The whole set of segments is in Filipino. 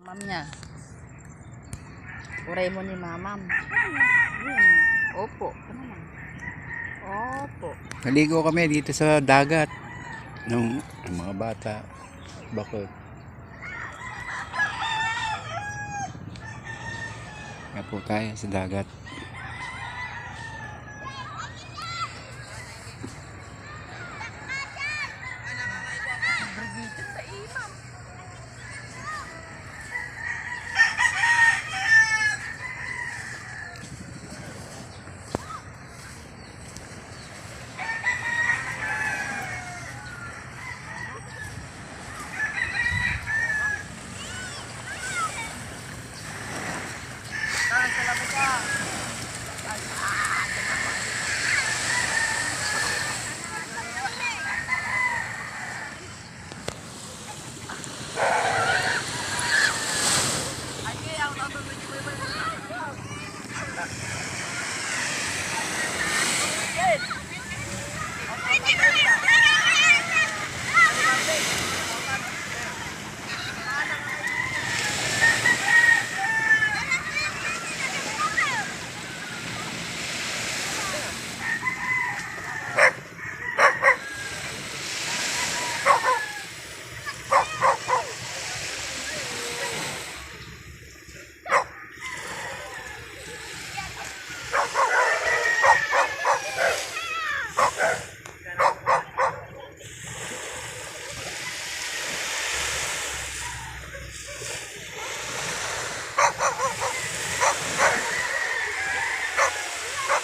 Mam niya. Uray mo ni mamam. Opo. Opo. Naligo kami dito sa dagat ng mga bata. Bakit? Nga po tayo sa dagat.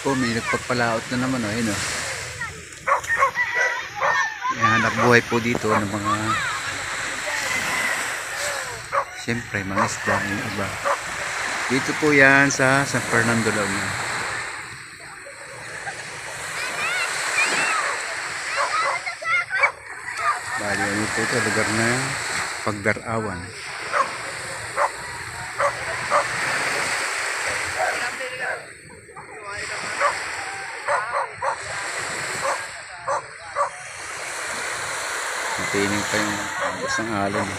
Po, may nagpagpalaot na naman, oh, yun, oh. May hanap buhay po dito ng mga, siyempre mga isda yung iba. Dito po yan sa San Fernando Laguna. Bali, ano po ito, lugar na Pagdarawan. Matinig pa yung isang alon.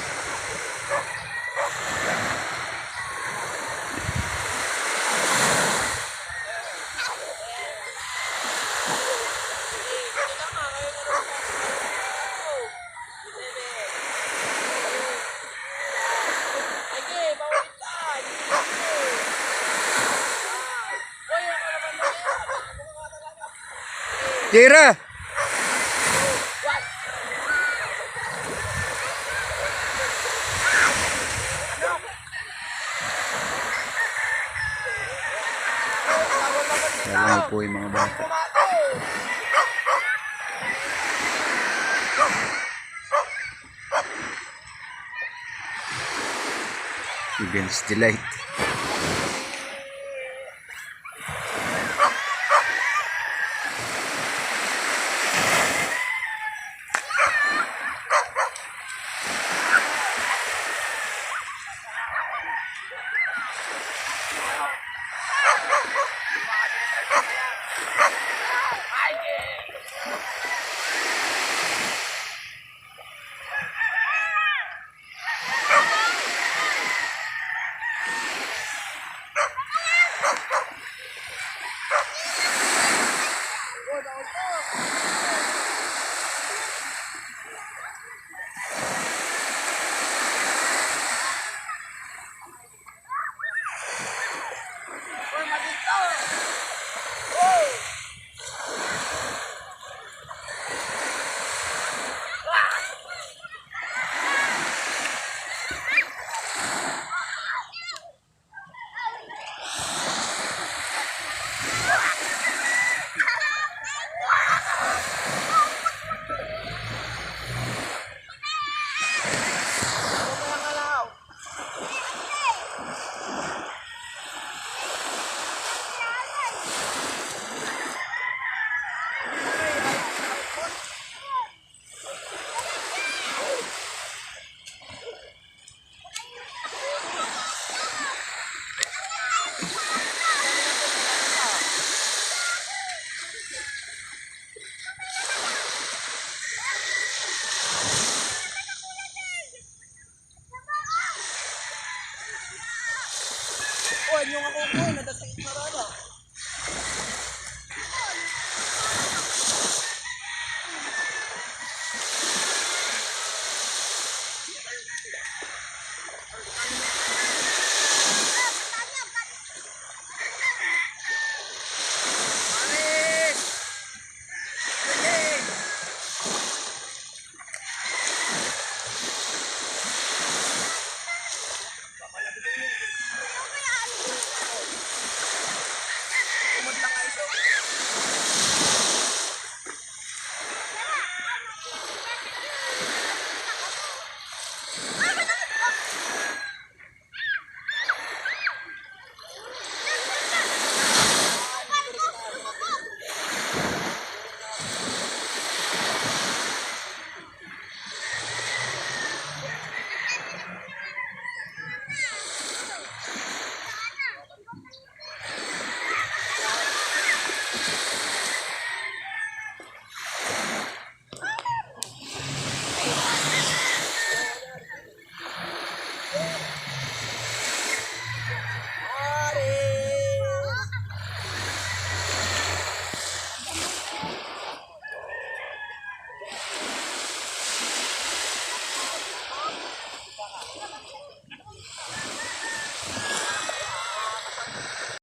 Tira! Alam po yung mga bata. Events Delight.